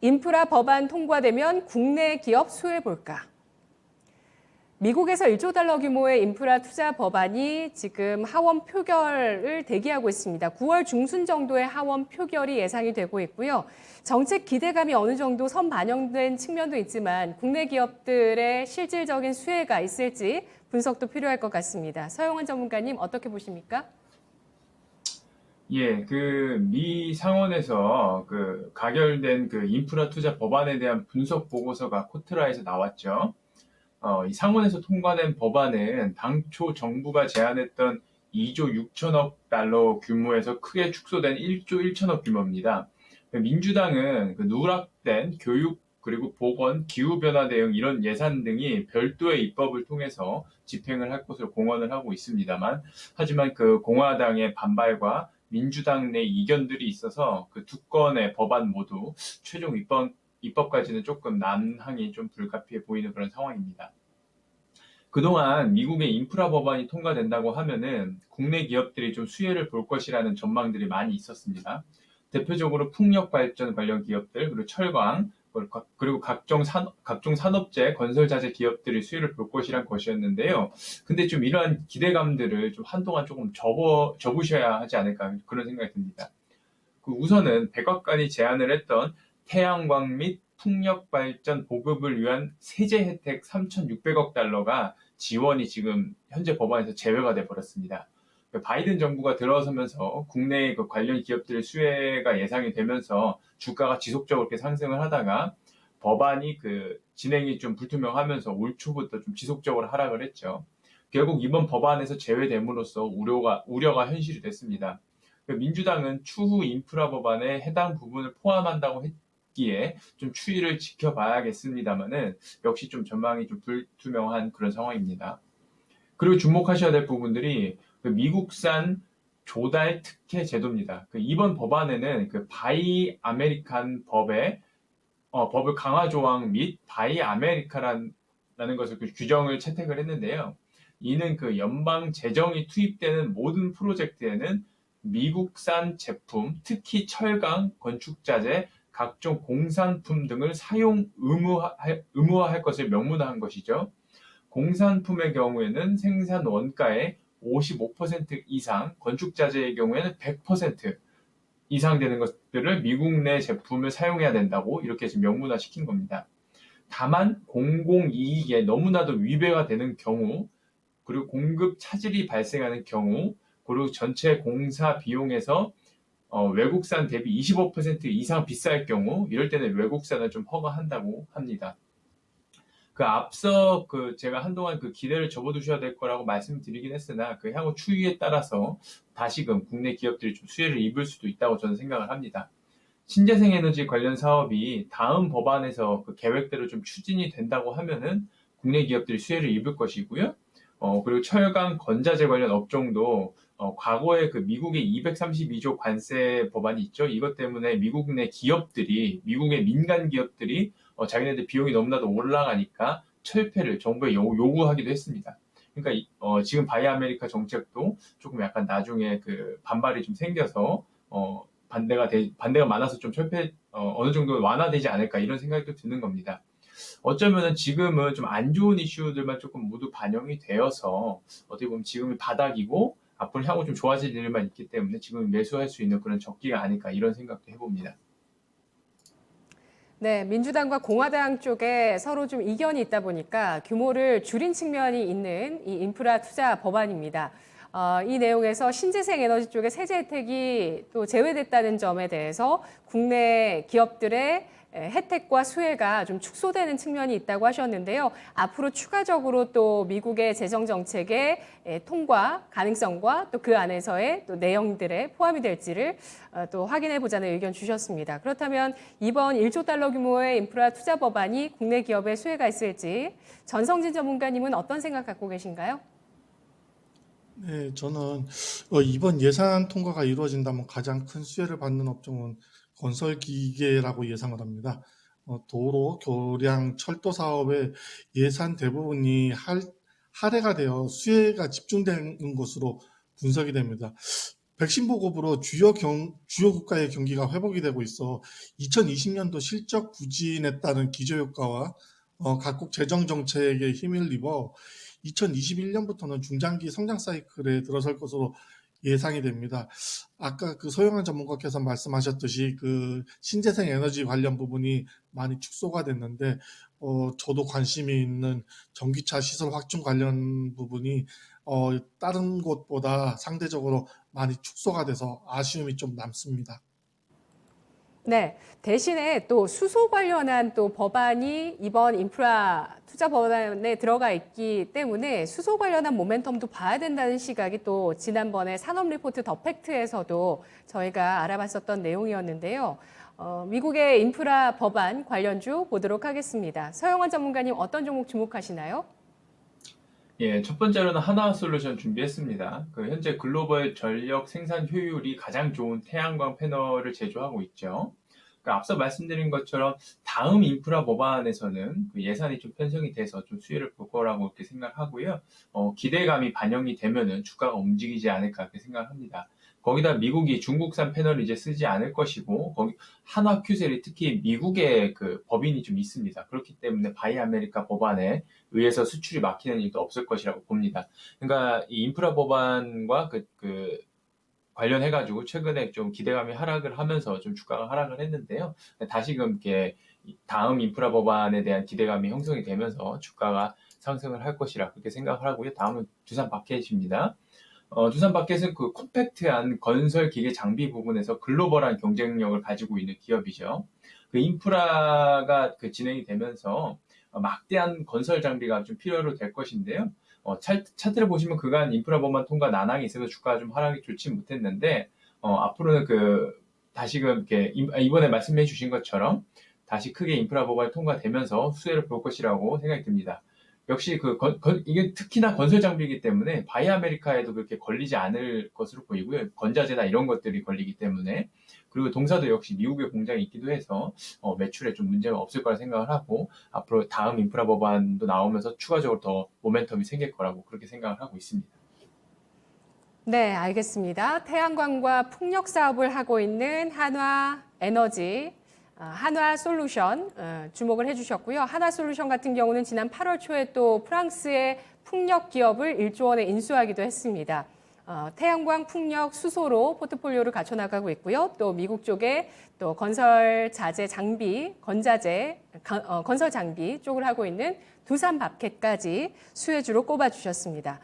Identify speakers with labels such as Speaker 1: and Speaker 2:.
Speaker 1: 인프라 법안 통과되면 국내 기업 수혜 볼까? 미국에서 1조 달러 규모의 인프라 투자 법안이 지금 하원 표결을 대기하고 있습니다. 9월 중순 정도의 하원 표결이 예상이 되고 있고요. 정책 기대감이 어느 정도 선반영된 측면도 있지만 국내 기업들의 실질적인 수혜가 있을지 분석도 필요할 것 같습니다. 서영원 전문가님 어떻게 보십니까?
Speaker 2: 예, 미 상원에서 가결된 인프라 투자 법안에 대한 분석 보고서가 코트라에서 나왔죠. 이 상원에서 통과된 법안은 당초 정부가 제안했던 2조 6천억 달러 규모에서 크게 축소된 1조 1천억 규모입니다. 민주당은 누락된 교육 그리고 보건, 기후변화 대응 이런 예산 등이 별도의 입법을 통해서 집행을 할 것으로 공언을 하고 있습니다만, 하지만 공화당의 반발과 민주당 내 이견들이 있어서 그 두 건의 법안 모두 최종 입법까지는 조금 난항이 좀 불가피해 보이는 그런 상황입니다. 그동안 미국의 인프라 법안이 통과된다고 하면은 국내 기업들이 좀 수혜를 볼 것이라는 전망들이 많이 있었습니다. 대표적으로 풍력 발전 관련 기업들, 그리고 철강, 그리고 각종 산업재, 건설자재 기업들이 수혜를 볼 것이란 것이었는데요. 근데 좀 이러한 기대감들을 좀 한동안 조금 접으셔야 하지 않을까 그런 생각이 듭니다. 우선은 백악관이 제안을 했던 태양광 및 풍력 발전 보급을 위한 세제 혜택 3,600억 달러가 지원이 지금 현재 법안에서 제외가 돼 버렸습니다. 바이든 정부가 들어서면서 국내 관련 기업들의 수혜가 예상이 되면서 주가가 지속적으로 이렇게 상승을 하다가 법안이 진행이 좀 불투명하면서 올 초부터 좀 지속적으로 하락을 했죠. 결국 이번 법안에서 제외됨으로써 우려가 현실이 됐습니다. 민주당은 추후 인프라 법안에 해당 부분을 포함한다고 했기에 좀 추이를 지켜봐야겠습니다만은 역시 좀 전망이 좀 불투명한 그런 상황입니다. 그리고 주목하셔야 될 부분들이 미국산 조달 특혜 제도입니다. 이번 법안에는 바이 아메리칸 법을 강화 조항 및 바이 아메리카라는 것을 규정을 채택을 했는데요. 이는 연방 재정이 투입되는 모든 프로젝트에는 미국산 제품, 특히 철강, 건축자재, 각종 공산품 등을 사용 의무화할 것을 명문화한 것이죠. 공산품의 경우에는 생산 원가의 55% 이상, 건축자재의 경우에는 100% 이상 되는 것들을 미국 내 제품을 사용해야 된다고 이렇게 지금 명문화 시킨 겁니다. 다만 공공이익에 너무나도 위배가 되는 경우, 그리고 공급 차질이 발생하는 경우, 그리고 전체 공사 비용에서 외국산 대비 25% 이상 비쌀 경우, 이럴 때는 외국산을 좀 허가한다고 합니다. 앞서 제가 한동안 기대를 접어두셔야 될 거라고 말씀드리긴 했으나 향후 추이에 따라서 다시금 국내 기업들이 좀 수혜를 입을 수도 있다고 저는 생각을 합니다. 신재생 에너지 관련 사업이 다음 법안에서 계획대로 좀 추진이 된다고 하면은 국내 기업들이 수혜를 입을 것이고요. 그리고 철강 건자재 관련 업종도 과거에 미국의 232조 관세 법안이 있죠. 이것 때문에 미국의 민간 기업들이 자기네들 비용이 너무나도 올라가니까 철폐를 정부에 요구하기도 했습니다. 그러니까 지금 바이 아메리카 정책도 조금 약간 나중에 반발이 좀 생겨서 반대가 많아서 좀 어느 정도 완화되지 않을까 이런 생각도 드는 겁니다. 어쩌면은 지금은 좀 안 좋은 이슈들만 조금 모두 반영이 되어서 어떻게 보면 지금이 바닥이고 앞으로 향후 좀 좋아질 일만 있기 때문에 지금 매수할 수 있는 그런 적기가 아닐까 이런 생각도 해봅니다.
Speaker 1: 네, 민주당과 공화당 쪽에 서로 좀 이견이 있다 보니까 규모를 줄인 측면이 있는 이 인프라 투자 법안입니다. 이 내용에서 신재생 에너지 쪽의 세제 혜택이 또 제외됐다는 점에 대해서 국내 기업들의 혜택과 수혜가 좀 축소되는 측면이 있다고 하셨는데요. 앞으로 추가적으로 또 미국의 재정 정책의 통과 가능성과 또 그 안에서의 또 내용들에 포함이 될지를 또 확인해 보자는 의견 주셨습니다. 그렇다면 이번 1조 달러 규모의 인프라 투자 법안이 국내 기업에 수혜가 있을지 전성진 전문가님은 어떤 생각 갖고 계신가요?
Speaker 3: 네, 저는 이번 예산 통과가 이루어진다면 가장 큰 수혜를 받는 업종은 건설기계라고 예상을 합니다. 도로, 교량, 철도 사업의 예산 대부분이 할애가 되어 수혜가 집중되는 것으로 분석이 됩니다. 백신 보급으로 주요 국가의 경기가 회복이 되고 있어 2020년도 실적 부진에 따른 기저효과와 각국 재정 정책에 힘을 입어 2021년부터는 중장기 성장 사이클에 들어설 것으로 예상이 됩니다. 아까 그 서영한 전문가께서 말씀하셨듯이 그 신재생 에너지 관련 부분이 많이 축소가 됐는데 저도 관심이 있는 전기차 시설 확충 관련 부분이 다른 곳보다 상대적으로 많이 축소가 돼서 아쉬움이 좀 남습니다.
Speaker 1: 네, 대신에 또 수소 관련한 또 법안이 이번 인프라 투자 법안에 들어가 있기 때문에 수소 관련한 모멘텀도 봐야 된다는 시각이 또 지난번에 산업 리포트 더 팩트에서도 저희가 알아봤었던 내용이었는데요. 미국의 인프라 법안 관련주 보도록 하겠습니다. 서영원 전문가님 어떤 종목 주목하시나요?
Speaker 2: 예, 첫 번째로는 한화솔루션 준비했습니다. 현재 글로벌 전력 생산 효율이 가장 좋은 태양광 패널을 제조하고 있죠. 앞서 말씀드린 것처럼 다음 인프라 법안에서는 그 예산이 좀 편성이 돼서 좀 수혜를 볼 거라고 이렇게 생각하고요. 기대감이 반영이 되면은 주가가 움직이지 않을까 이렇게 생각합니다. 거기다 미국이 중국산 패널을 이제 쓰지 않을 것이고, 거기 한화큐셀이 특히 미국의 그 법인이 좀 있습니다. 그렇기 때문에 바이 아메리카 법안에 의해서 수출이 막히는 일도 없을 것이라고 봅니다. 그러니까 이 인프라 법안과 관련해가지고 최근에 좀 기대감이 하락을 하면서 좀 주가가 하락을 했는데요. 다시금 이렇게 다음 인프라 법안에 대한 기대감이 형성이 되면서 주가가 상승을 할 것이라 그렇게 생각을 하고요. 다음은 두산 바켓입니다. 두산 바켓은 그 컴팩트한 건설 기계 장비 부분에서 글로벌한 경쟁력을 가지고 있는 기업이죠. 그 인프라가 진행이 되면서 막대한 건설 장비가 좀 필요로 될 것인데요. 차트를 보시면 그간 인프라 법안 통과 난항이 있어서 주가가 좀 하락이 좋지 못했는데, 앞으로는 다시금 이렇게 이번에 말씀해 주신 것처럼 다시 크게 인프라 법안이 통과되면서 수혜를 볼 것이라고 생각이 듭니다. 역시 이게 특히나 건설 장비이기 때문에 바이 아메리카에도 그렇게 걸리지 않을 것으로 보이고요. 건자재나 이런 것들이 걸리기 때문에. 그리고 동사도 역시 미국의 공장이 있기도 해서 매출에 좀 문제가 없을 거라 생각을 하고, 앞으로 다음 인프라 법안도 나오면서 추가적으로 더 모멘텀이 생길 거라고 그렇게 생각을 하고 있습니다.
Speaker 1: 네, 알겠습니다. 태양광과 풍력 사업을 하고 있는 한화에너지, 한화솔루션 주목을 해주셨고요. 한화솔루션 같은 경우는 지난 8월 초에 또 프랑스의 풍력 기업을 1조 원에 인수하기도 했습니다. 태양광, 풍력, 수소로 포트폴리오를 갖춰나가고 있고요. 또 미국 쪽에 또 건설 자재 장비, 건설 장비 쪽을 하고 있는 두산 바켓까지 수혜주로 꼽아주셨습니다.